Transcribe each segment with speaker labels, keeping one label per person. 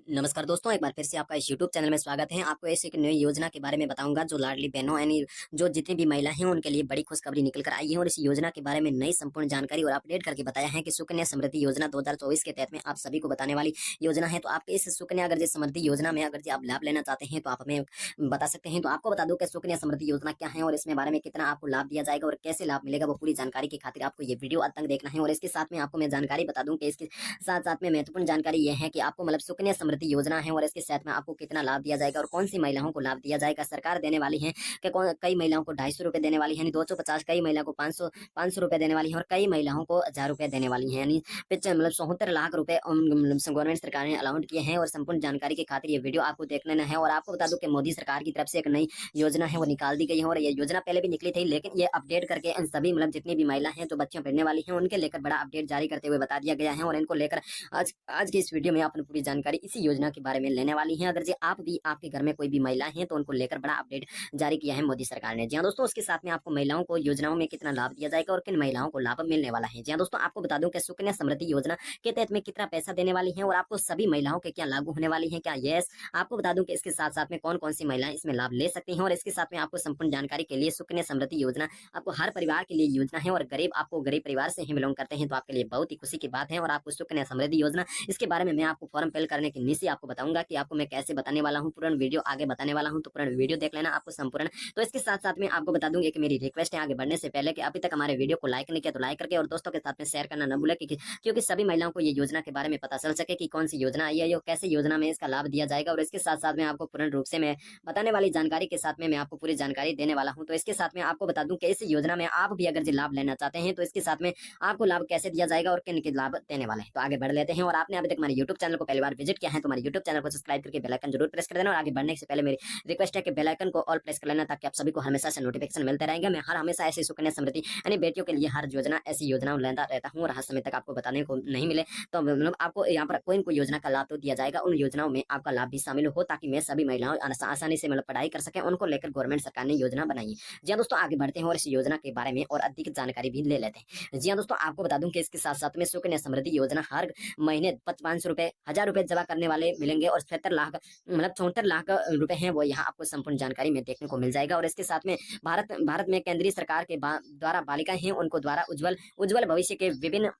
Speaker 1: नमस्कार दोस्तों, एक बार फिर से आपका इस यूट्यूब चैनल में स्वागत है। आपको ऐसी एक नई योजना के बारे में बताऊंगा जो लाडली बहनों यानी जो जितनी भी महिला हैं उनके लिए बड़ी खुशखबरी निकल कर आई है। और इस योजना के बारे में नई संपूर्ण जानकारी और अपडेट करके बताया है कि सुकन्या समृद्धि योजना 2024 के तहत में आप सभी को बताने वाली योजना है। तो आपके इस सुकन्या अगर समृद्धि योजना में अगर आप लाभ लेना चाहते हैं तो आप हमें बता सकते हैं। तो आपको बता दूं कि सुकन्या समृद्धि योजना क्या है और इसमें बारे में कितना आपको लाभ दिया जाएगा और कैसे लाभ मिलेगा, वो पूरी जानकारी की खातिर आपको ये वीडियो अंत तक देखना है। और इसके साथ में आपको मैं जानकारी बता दूं कि इसके साथ साथ में महत्वपूर्ण जानकारी ये है कि आपको मतलब सुकन्या समृद्धि योजना है और इसके साथ में आपको कितना लाभ दिया जाएगा और कौन सी महिलाओं को लाभ दिया जाएगा। सरकार देने वाली है कि कई महिलाओं को 250 रुपए देने वाली है, 250, कई महिला को 500 रुपए देने वाली है और कई महिलाओं को 1000 रुपए देने वाली है, यानी मतलब 74 लाख रुपए गवर्नमेंट सरकार ने अलाउंट किए हैं। और संपूर्ण जानकारी की खातिर ये वीडियो आपको देख लेना है। और आपको बता दूं कि मोदी सरकार की तरफ से एक नई योजना है वो निकाल दी गई है। और ये योजना पहले भी निकली थी, लेकिन ये अपडेट करके इन सभी मतलब जितनी भी महिला हैं जो बच्चियां पढ़ने वाली हैं उनके लेकर बड़ा अपडेट जारी करते हुए बता दिया गया है। और इनको लेकर आज आज की इस वीडियो में आपने पूरी जानकारी इसी योजना के बारे में लेने वाली है। अगर जी आप भी आपके घर में कोई भी महिला है तो उनको लेकर बड़ा अपडेट जारी किया है मोदी सरकार ने। जी हाँ दोस्तों, उसके साथ में आपको महिलाओं को योजनाओं में कितना लाभ दिया जाएगा और किन महिलाओं को लाभ मिलने वाला है। जी हाँ दोस्तों, आपको बता दूं कि सुकन्या समृद्धि योजना के तहत में कितना पैसा देने वाली है और आपको सभी महिलाओं के क्या लागू होने वाली है क्या। यस, आपको बता दूं कि इसके साथ साथ में कौन कौन सी महिलाएं इसमें लाभ ले सकती हैं। और इसके साथ में आपको संपूर्ण जानकारी के लिए सुकन्या समृद्धि योजना आपको हर परिवार के लिए योजना है और आपको गरीब परिवार से ही बिलोंग करते हैं तो आपके लिए बहुत ही खुशी की बात है। और आपको सुकन्या समृद्धि योजना इसके बारे में मैं आपको फॉर्म फिल करने के नीचे आपको बताऊंगा कि आपको मैं कैसे बताने वाला हूँ। पूर्ण वीडियो आगे बताने वाला हूँ तो पूर्ण वीडियो देख लेना आपको संपूर्ण। तो इसके साथ साथ में आपको बता दूंगी कि मेरी रिक्वेस्ट है आगे बढ़ने से पहले कि अभी तक हमारे वीडियो को लाइक नहीं किया तो लाइक करके और दोस्तों के साथ में शेयर करना न भूले, क्योंकि सभी महिलाओं को ये योजना के बारे में पता चल सके कि कौन सी योजना आई है और कैसे योजना में इसका लाभ दिया जाएगा। और इसके साथ साथ में आपको पूर्ण रूप से मैं बताने वाली जानकारी के साथ में मैं आपको पूरी जानकारी देने वाला हूँ। तो इसके साथ में आपको बता दूं कि इस योजना में आप भी अगर लाभ लेना चाहते हैं तो इसके साथ में आपको लाभ कैसे दिया जाएगा और किन किन लाभ देने वाले हैं। तो आगे बढ़ लेते हैं। और आपने अभी तक हमारे यूट्यूब चैनल को पहली बार विजिट किया है तो हमारे यूट्यूब चैनल को सब्सक्राइब करके बेल आइकन जरूर प्रेस कर देना। और आगे बढ़ने से पहले मेरी रिक्वेस्ट है कि बेल आइकन को ऑल प्रेस कर लेना ताकि आप सभी को हमेशा से नोटिफिकेशन मिलते रहेंगे। मैं हर हमेशा ऐसी सुकन्या समृद्धि यानी बेटियों के लिए हर योजना ऐसी योजना लेता रहता हूँ और हर समय तक आपको बताने को नहीं मिले तो मतलब आपको यहाँ पर कोई न कोई योजना का लाभ तो दिया जाएगा। उन योजनाओं में आपका लाभ भी शामिल हो ताकि मैं सभी महिलाओं आसानी से मतलब पढ़ाई कर सके, उनको लेकर गवर्नमेंट सरकार ने योजना बनाई है। जी हाँ दोस्तों, आगे बढ़ते हैं और इस योजना के बारे में और अधिक जानकारी भी ले लेते हैं। जी हाँ दोस्तों, आपको बता दूं कि इसके साथ साथ में सुकन्या समृद्धि योजना हर महीने 500 रुपए 1000 रुपए जमा करने वाले मिलेंगे और 76 लाख मतलब 74 लाख रुपए हैं वो यहाँ आपको संपूर्ण जानकारी में देखने को मिल जाएगा। और इसके साथ में भारत में केंद्रीय सरकार के द्वारा बालिकाएं हैं उनको द्वारा उज्जवल उज्जवल भविष्य के विभिन्न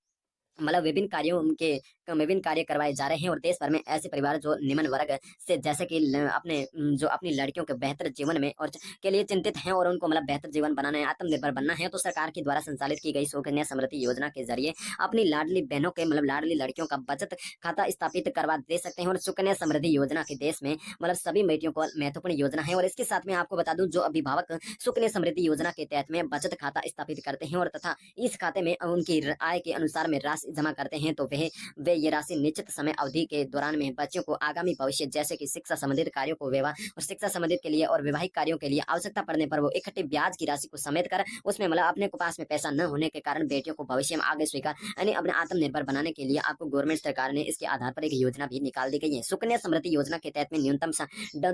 Speaker 1: कार्यों के विभिन्न कार्य करवाए जा रहे हैं। और देश भर में ऐसे परिवार जो निम्न वर्ग से जैसे कि जो अपनी लड़कियों के बेहतर जीवन में और के लिए चिंतित हैं और उनको मतलब बेहतर जीवन बनाना है, आत्मनिर्भर बनना है, तो सरकार के द्वारा संचालित की गई सुकन्या समृद्धि योजना के जरिए अपनी लाडली बहनों के लाडली लड़कियों का बचत खाता स्थापित करवा दे सकते हैं। और सुकन्या समृद्धि योजना के देश में सभी बेटियों को महत्वपूर्ण योजना है। और इसके साथ में आपको बता दूं जो अभिभावक सुकन्या समृद्धि योजना के तहत में बचत खाता स्थापित करते हैं और तथा इस खाते में उनकी आय के अनुसार में राशि जमा करते हैं तो वे ये राशि निश्चित समय अवधि के दौरान में बच्चों को आगामी भविष्य जैसे कि शिक्षा संबंधित कार्यों को और शिक्षा संबंधित के लिए और वैवाहिक कार्यों के लिए आवश्यकता पड़ने पर वो इकट्ठे ब्याज की राशि को समेट कर उसमें अपने को पास में पैसा न होने के कारण बेटियों को भविष्य में आगे स्वीकार यानी अपने आत्मनिर्भर बनाने के लिए आपको गवर्नमेंट सरकार ने इसके आधार पर एक योजना भी निकाल दी गई है। सुकन्या समृद्धि योजना के तहत में न्यूनतम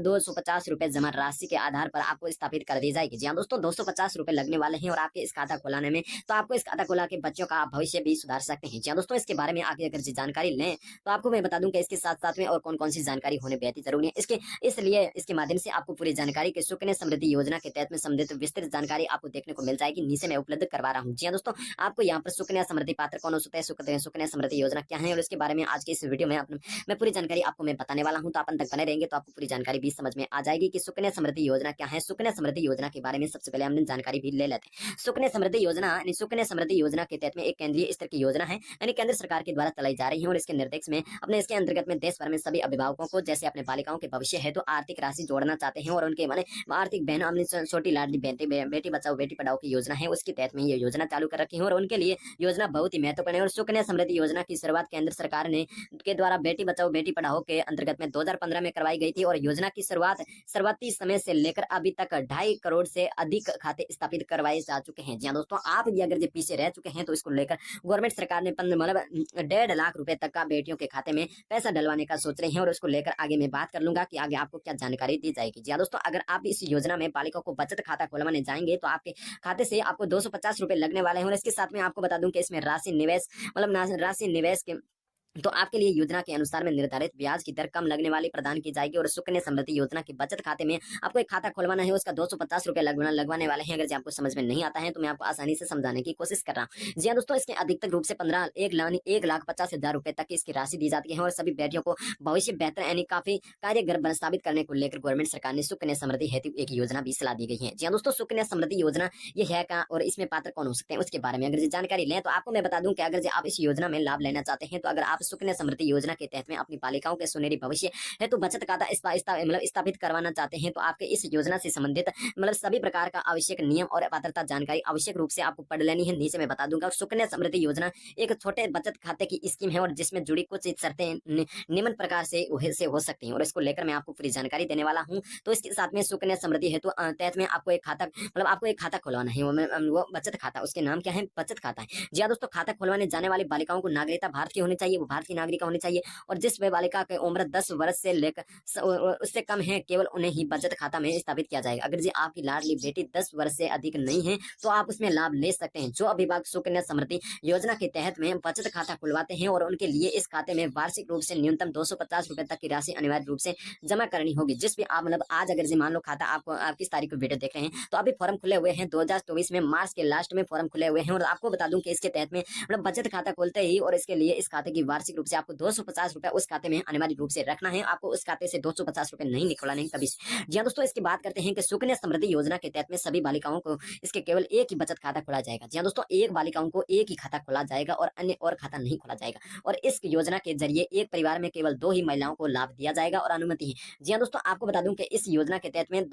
Speaker 1: 250 रुपए जमा राशि के आधार पर आपको स्थापित कर दी जाएगी। जी हाँ दोस्तों, 250 रुपए लगने वाले हैं और आपके इस खाता खोलाने में तो आपको इस खाता खोला के बच्चों का भविष्य भी सुधार सकते हैं। जी हाँ दोस्तों, इसके बारे में आगे अगर जानकारी लें तो आपको मैं बता दूं कि इसके साथ साथ में और कौन कौन सी जानकारी होने बेहद ही जरूरी है इसलिए इसके माध्यम से आपको पूरी जानकारी के सुकन्या समृद्धि योजना के तहत में संबंधित विस्तृत जानकारी आपको देखने को मिल जाएगी। नीचे मैं उपलब्ध करवा रहा हूँ। जी हाँ दोस्तों, आपको यहाँ पर सुकन्या समृद्धि पात्र कौन होते हैं, सुकन्या समृद्धि योजना क्या है और इसके बारे में आज की इस वीडियो में मैं पूरी जानकारी आपको मैं बताने वाला हूँ। तो आप अंत तक बने रहेंगे तो आपको पूरी जानकारी भी समझ में आ जाएगी कि सुकन्या समृद्धि योजना क्या है। सुकन्या समृद्धि योजना के बारे में सबसे पहले हम जानकारी भी ले लेते हैं। सुकन्या समृद्धि योजना यानी सुकन्या समृद्धि योजना के तहत में एक केंद्रीय स्तर की योजना है यानी केंद्र सरकार के द्वारा चलाई जा रही है। और इसके निर्देश में इसके अंतर्गत में देश भर में सभी अभिभावकों को जैसे अपने बालिकाओं के भविष्य है तो आर्थिक राशि जोड़ना चाहते हैं और उनके आर्थिक बहन अपनी छोटी लाडली बेटी बचाओ बेटी पढ़ाओ की योजना है उसके तहत में ये योजना चालू कर रखी है और उनके लिए योजना बहुत ही महत्वपूर्ण है। और सुकन्या समृद्धि योजना की शुरुआत केंद्र सरकार ने के द्वारा बेटी बचाओ बेटी पढ़ाओ के अंतर्गत में 2015 में करवाई गई थी। और योजना की शुरुआती समय से लेकर अभी तक 2.5 करोड़ से अधिक खाते स्थापित करवाए जा चुके हैं। जी हाँ दोस्तों, आप भी अगर पीछे रह चुके हैं तो इसको लेकर गवर्नमेंट सरकार ने 1.5 लाख रुपए तक का बेटियों के खाते में पैसा डलवाने का सोच रहे हैं। और उसको लेकर आगे मैं बात कर लूंगा कि आगे आपको क्या जानकारी दी जाएगी। जी हाँ दोस्तों, अगर आप इस योजना में बालिकाओं को बचत खाता खुलवाने जाएंगे तो आपके खाते से आपको 250 रुपए लगने वाले हैं। और इसके साथ में आपको बता दूं कि इसमें राशि निवेश के तो आपके लिए योजना के अनुसार में निर्धारित ब्याज की दर कम लगने वाली प्रदान की जाएगी। और सुकन्या समृद्धि योजना के बचत खाते में आपको एक खाता खुलवाना है, उसका 250 रुपए लगवाने वाले हैं। अगर जी आपको समझ में नहीं आता है तो मैं आपको आसानी से समझाने की कोशिश कर रहा हूँ। जी हाँ दोस्तों, इसके अधिकतम रूप से 1,50,000 रुपए तक की इसकी राशि दी जाती है। और सभी बेटियों को भविष्य बेहतर यानी काफी कार्यगर साबित करने को लेकर गवर्नमेंट सरकार ने सुकन्या समृद्धि हेतु एक योजना भी सलाह दी गई है। जी हाँ दोस्तों, सुकन्या समृद्धि योजना ये है क्या और इसमें पात्र कौन हो सकते हैं उसके बारे में अगर जी जानकारी लें तो आपको मैं बता दूं कि अगर जी आप इस योजना में लाभ लेना चाहते हैं तो अगर आप सुकन्या समृद्धि योजना के तहत में अपनी बालिकाओं के सुनहरी भविष्य हेतु बचत खाता स्थापित करवाना चाहते हैं तो आपके इस योजना से संबंधित सभी प्रकार का आवश्यक नियम और पात्रता जानकारी आवश्यक रूप से आपको पढ़ लेनी है। नीचे मैं बता दूंगा सुकन्या समृद्धि योजना एक छोटे बचत खाते की स्कीम है और जिसमें जुड़ी कुछ शर्तें निम्न प्रकार से हो सकती हैं और इसको लेकर मैं आपको पूरी जानकारी देने वाला हूँ। तो इसके साथ में सुकन्या समृद्धि हेतु तहत में आपको एक खाता आपको एक खाता खुलवाना है, वो बचत खाता, उसके नाम क्या है, बचत खाता है। जी हाँ दोस्तों, खाता खुलवाने जाने वाली बालिकाओं को नागरिकता भारत की होनी चाहिए, वो भारत की नागरिक होनी चाहिए। और जिस बालिका की उम्र 10 वर्ष से लेकर उससे कम है केवल उन्हें ही बचत खाता में स्थापित किया जाएगा। अगर जी आपकी लाडली बेटी 10 वर्ष से अधिक नहीं है तो आप उसमें लाभ ले सकते हैं। जो अभिभावक सुकन्या समृद्धि योजना के तहत में बचत खाता खुलवाते हैं और उनके लिए इस खाते में वार्षिक रूप से न्यूनतम 250 रुपए तक की राशि अनिवार्य रूप से जमा करनी होगी। जिस भी आप आज अगर जी मान लो खाता आपको आप किस तारीख को वीडियो देख रहे हैं तो अभी फॉर्म खुले हुए हैं 2024 में मार्च के लास्ट में फॉर्म खुले हुए हैं। और आपको बता दूं कि इसके तहत में बचत खाता खोलते ही और इसके लिए इस खाते की वार्षिक रूप से आपको 250 रुपए उस खाते में अनिवार्य रूप से रखना है। आपको उस खाते से 250 रुपए नहीं निकलवाने कभी। जी हाँ दोस्तों, इसकी बात करते हैं कि सुकन्या समृद्धि योजना के तहत में सभी बालिकाओं को इसके केवल एक ही बचत खाता खोला जाएगा। जी हाँ दोस्तों, एक बालिकाओं को एक ही खाता खोला जाएगा और अन्य और खाता नहीं खोला जाएगा। और इस योजना के जरिए एक परिवार में केवल 2 ही महिलाओं को लाभ दिया जाएगा और अनुमति है। जी हाँ दोस्तों, आपको बता दूं कि इस योजना के तहत में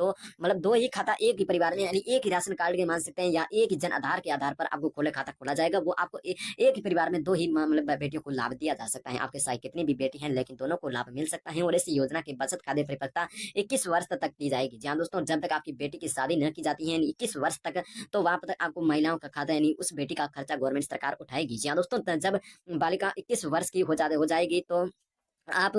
Speaker 1: दो ही खाता एक ही परिवार में यानी एक ही राशन कार्ड के मान सकते हैं या एक ही जन आधार के आधार पर आपको खोले खाता खोला जाएगा। वो आपको एक ही परिवार में 2 ही बेटियों को लाभ दिया जा सकता है। आपके साथ कितनी भी बेटी है लेकिन दोनों को लाभ मिल सकता है। और इस योजना की बचत खाते परिपक्वता 21 वर्ष तक दी जाएगी। जी हाँ दोस्तों, जब तक आपकी बेटी की शादी न की जाती है 21 वर्ष तक तो वहां तक आपको महिलाओं का खाता यानी उस बेटी का खर्चा गवर्नमेंट सरकार उठाएगी। जी हाँ दोस्तों, जब बालिका 21 वर्ष की हो जाएगी तो आप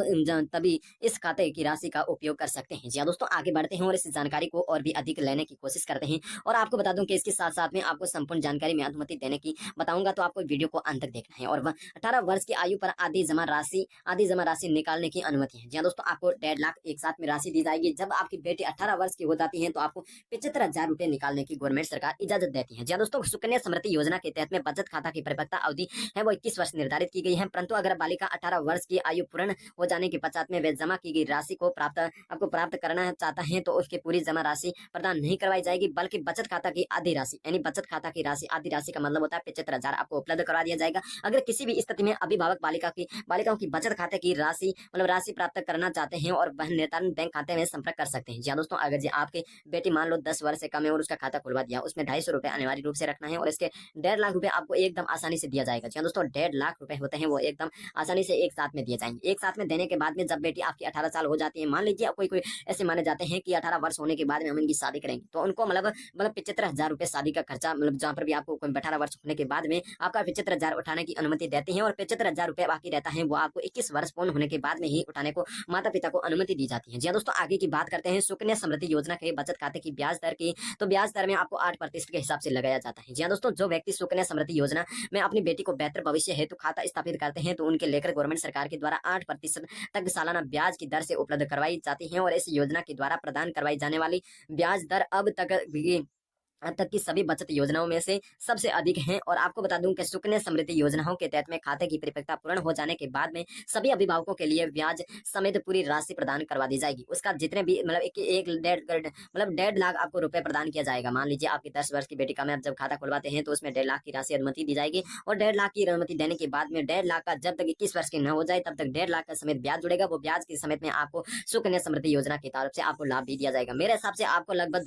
Speaker 1: तभी इस खाते की राशि का उपयोग कर सकते हैं। जी हाँ दोस्तों, आगे बढ़ते हैं और इस जानकारी को और भी अधिक लेने की कोशिश करते हैं। और आपको बता दूं कि इसके साथ साथ में आपको संपूर्ण जानकारी में अनुमति देने की बताऊंगा तो आपको वीडियो को अंत तक देखना है। और 18 वर्ष की आयु पर आधी जमा राशि निकालने की अनुमति है। जी हाँ दोस्तों, आपको 1.5 लाख एक साथ में राशि दी जाएगी। जब आपकी बेटी 18 वर्ष की हो जाती है तो आपको 75,000 रुपए निकालने की गवर्नमेंट सरकार इजाजत देती है। जी हाँ दोस्तों, सुकन्या समृद्धि योजना के तहत में बचत खाता की परिपक्वता अवधि है वो 21 वर्ष निर्धारित की गई है। परंतु अगर बालिका 18 वर्ष की आयु पूर्ण हो जाने के पश्चात में वे जमा की गई राशि को प्राप्त करना चाहता है तो उसकी पूरी जमा राशि प्रदान नहीं करवाई जाएगी बल्कि बचत खाता की आधी राशि यानी बचत खाता की राशि आधी राशि का मतलब होता है 75,000 आपको उपलब्ध करवा दिया जाएगा। अगर किसी भी स्थिति में अभिभावक बालिकाओं की बचत खाते की राशि प्राप्त करना चाहते हैं और वह निर्धारित बैंक खाते में संपर्क कर सकते हैं। जी हाँ दोस्तों, अगर जी आपकी बेटी मान लो 10 वर्ष से कम है और उसका खाता खुलवा दिया, उसमें 250 रुपए अनिवार्य रूप से रखना है और इसके 1.5 लाख रुपए आपको एकदम आसानी से दिया जाएगा। जी हाँ दोस्तों, 1.5 लाख रुपए होते हैं वो एकदम आसानी से एक साथ में दिए जाएंगे। एक साथ में देने के बाद में जब बेटी आपकी 18 साल हो जाती है, मान लीजिए कोई ऐसे माने जाते हैं कि 18 वर्ष होने के बाद में हम इनकी शादी करेंगे तो उनको 75,000 रुपए शादी का खर्चा जहाँ पर भी आपको 18 वर्ष होने के बाद में आपका 75,000 उठाने की अनुमति देती है और 75,000 रुपए बाकी रहता है वो आपको 21 वर्ष पूर्ण होने के बाद में ही उठाने को माता पिता को अनुमति दी जाती है। जी हाँ दोस्तों, आगे की बात करते हैं सुकन्या समृद्धि योजना के बचत खाते की ब्याज दर की। तो ब्याज दर में आपको 8% के हिसाब से लगाया जाता है। जी हाँ दोस्तों, जो व्यक्ति सुकन्या समृद्धि योजना में अपनी बेटी को बेहतर भविष्य हेतु खाता स्थापित करते हैं तो उनके लेकर गवर्नमेंट सरकार के द्वारा 8% तक सालाना ब्याज की दर से उपलब्ध करवाई जाती है। और इस योजना के द्वारा प्रदान करवाई जाने वाली ब्याज दर अब तक की सभी बचत योजनाओं में से सबसे अधिक है। और आपको बता दूं कि सुकन्या समृद्धि योजनाओं के तहत में खाते की परिपक्वता पूर्ण हो जाने के बाद में सभी अभिभावकों के लिए ब्याज समेत पूरी राशि प्रदान करवा दी जाएगी। उसका जितने भी एक 1.5 लाख आपको रुपए प्रदान किया जाएगा। मान लीजिए आपकी 10 वर्ष की बेटी का में जब खाता खुलवाते हैं तो उसमें 1.5 लाख की राशि अनुमति दी जाएगी और 1.5 लाख की अनुमति देने के बाद में 1.5 लाख का जब तक 21 वर्ष की न हो जाए तब तक 1.5 लाख का समेत ब्याज जुड़ेगा। वो ब्याज के समेत में आपको सुकन्या समृद्धि योजना की तरफ से आपको लाभ भी दिया जाएगा। मेरे हिसाब से आपको लगभग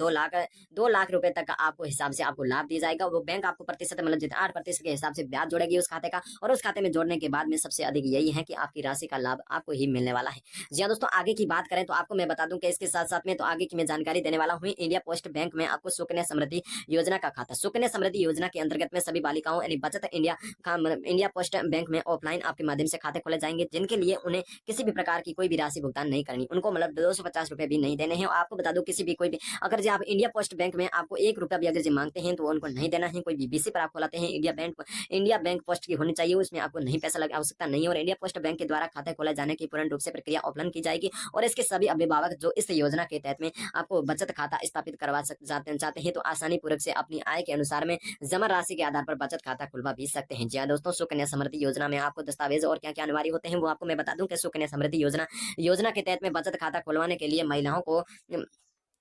Speaker 1: 2 लाख रुपए तक का आपको हिसाब से आपको लाभ दिया जाएगा। वो बैंक आपको प्रतिशत जितना 8% के हिसाब से ब्याज जोड़ेगी उस खाते का और उस खाते में जोड़ने के बाद में सबसे अधिक यही है कि आपकी राशि का लाभ आपको ही मिलने वाला है। जी हाँ दोस्तों, आगे की बात करें तो आपको मैं बता दूं कि इसके साथ साथ में तो आगे की मैं जानकारी देने वाला हूँ इंडिया पोस्ट बैंक में आपको सुकन्या समृद्धि योजना का खाता। सुकन्या समृद्धि योजना के अंतर्गत में सभी बालिकाओं यानी बचत इंडिया पोस्ट बैंक में ऑफलाइन आपके माध्यम से खाते खोले जाएंगे जिनके लिए उन्हें किसी भी प्रकार की कोई भी राशि भुगतान नहीं करनी, उनको 250 रुपए भी नहीं देने हैं। आपको बता दो किसी भी कोई भी अगर जो आप इंडिया पोस्ट बैंक में आपको 1 रुपया भी अगर जी मांगते हैं तो उनको नहीं देना है। कोई बीबीसी पर आप खोलाते हैं, इंडिया बैंक पोस्ट की होनी चाहिए, उसमें आपको नहीं पैसा लगा आवश्यकता नहीं है। और इंडिया पोस्ट बैंक के द्वारा खाता खोला जाने की पूर्ण रूप से प्रक्रिया ऑफलाइन की जाएगी। और इसके सभी अभिभावक जो इस योजना के तहत में आपको बचत खाता स्थापित करवा चाहते हैं तो आसानी पूर्वक से अपनी आय के अनुसार में जमा राशि के आधार पर बचत खाता खुलवा भी सकते हैं। जी हाँ दोस्तों, सुकन्या समृद्धि योजना में आपको दस्तावेज और क्या क्या अनिवार्य होते हैं वो आपको मैं बता दूं कि सुकन्या समृद्धि योजना के तहत में बचत खाता खुलवाने के लिए महिलाओं को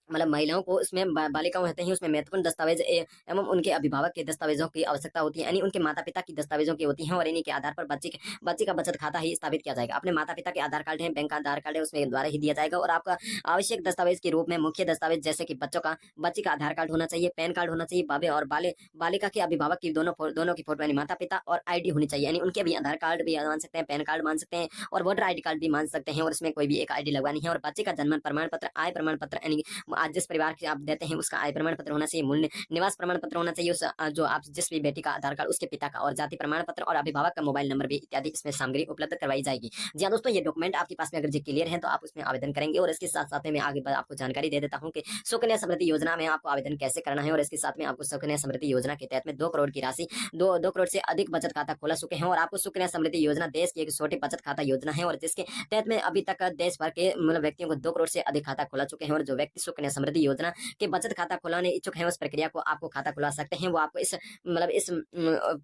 Speaker 1: उसमें बालिकाओं रहते हैं उसमें महत्वपूर्ण दस्तावेज एवं उनके अभिभावक के दस्तावेजों की आवश्यकता होती है, यानी उनके माता पिता की दस्तावेजों की होती है। और इन्हीं के आधार पर बच्चे का बचत खाता ही स्थापित किया जाएगा। अपने माता पिता के आधार कार्ड है, बैंक का आधार कार्ड है, उसमें द्वारा ही दिया जाएगा। और आपका आवश्यक दस्तावेज के रूप में मुख्य दस्तावेज जैसे कि बच्चे का आधार कार्ड होना चाहिए, पैन कार्ड होना चाहिए, बाबे और बालिका के अभिभावक की दोनों की फोटो यानी माता पिता, और आईडी होनी चाहिए, यानी उनके भी आधार कार्ड भी मान सकते हैं, पैन कार्ड मान सकते हैं और वोटर आईडी कार्ड भी मान सकते हैं। और इसमें कोई भी एक आईडी लगवानी है। और बच्चे का जन्म प्रमाण पत्र, आय प्रमाण पत्र, यानी आज जिस परिवार के आप देते हैं उसका आय प्रमाण पत्र होना चाहिए, मूल निवास प्रमाण पत्र होना चाहिए उस जो आप जिस भी बेटी का आधार कार्ड उसके पिता का, और जाति प्रमाण पत्र और अभिभावक का मोबाइल नंबर भी इत्यादि इसमें सामग्री उपलब्ध करवाई जाएगी। जी हाँ दोस्तों, ये डॉक्यूमेंट आपके पास में अगर जी क्लियर है तो आप उसमें आवेदन करेंगे। और इसके साथ साथ में आगे आपको जानकारी दे देता हूँ कि सुकन्या समृद्धि योजना में आपको आवेदन कैसे करना है। और इसके साथ में आपको सुकन्या समृद्धि योजना के तहत में 2 करोड़ की राशि 2 करोड़ से अधिक बचत खाता खोला चुके हैं। और आपको सुकन्या समृद्धि योजना देश की एक छोटी बचत खाता योजना है और जिसके तहत में अभी तक देश भर के व्यक्तियों को 2 करोड़ से अधिक खाता खोला चुके हैं। और जो व्यक्ति सुकन्या समृद्धि योजना के बचत खाता खुलाने इच्छुक है उस प्रक्रिया को आपको खाता खुला सकते हैं। वो आपको इस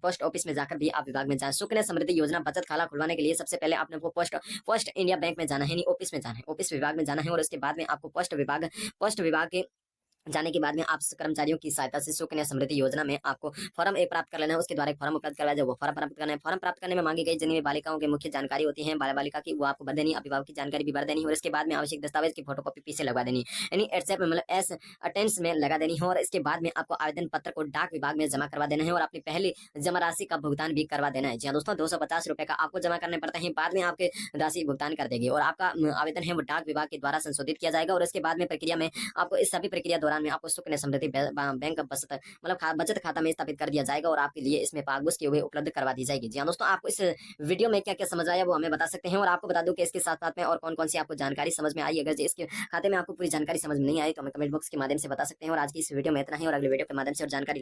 Speaker 1: पोस्ट ऑफिस में जाकर भी आप विभाग में जाए। सुकन्या समृद्धि योजना बचत खाता खुलवाने के लिए सबसे पहले आपने को पोस्ट इंडिया बैंक में जाना है, नहीं ऑफिस में जाना है, ऑफिस विभाग में जाना है। और उसके बाद में आपको पोस्ट विभाग के जाने के बाद में आप कर्मचारियों की सहायता से सुकन्या समृद्धि योजना में आपको फॉर्म एक प्राप्त कर लेना है। उसके द्वारा एक फॉर्म उपलब्ध करवाया जाए, वो फॉर्म प्राप्त करना है। फॉर्म प्राप्त करने में मांगी गई जितनी बालिकाओं की मुख्य जानकारी होती है बालिका की वो आपको भर देनी, अभिभावक की जानकारी भी भर देनी है। और इसके बाद में आवश्यक दस्तावेज की फोटोकॉपी पीछे लगवा देनी, यानी एस अटेंस में लगा देनी है। और इसके बाद में आपको आवेदन पत्र को डाक विभाग में जमा करवा देना है और अपनी पहली जमा राशि का भुगतान भी करवा देना है। जी हाँ दोस्तों, 250 रुपए का आपको जमा करने पड़ते हैं, बाद में आपके राशि भुगतान कर देगी। और आपका आवेदन है वो डाक विभाग के द्वारा संशोधित किया जाएगा। और इसके बाद में प्रक्रिया में आपको इस सभी प्रक्रिया दौरान में आपको सुकन्या समृद्धि बैंक बचत खाता में स्थापित कर दिया जाएगा। और आपके लिए इसमें पासबुक की हुई उपलब्ध करवा दी जाएगी। जी हाँ दोस्तों, आपको इस वीडियो में क्या क्या समझ आया वो हमें बता सकते हैं। और आपको बता दूं कि इसके साथ साथ में और कौन कौन सी आपको जानकारी समझ में आई। अगर इसके खाते में आपको पूरी जानकारी समझ में नहीं आई तो हमें कमेंट बॉक्स के माध्यम से बता सकते हैं। और आज की इस वीडियो में इतना ही, और अगले वीडियो के माध्यम से और जानकारी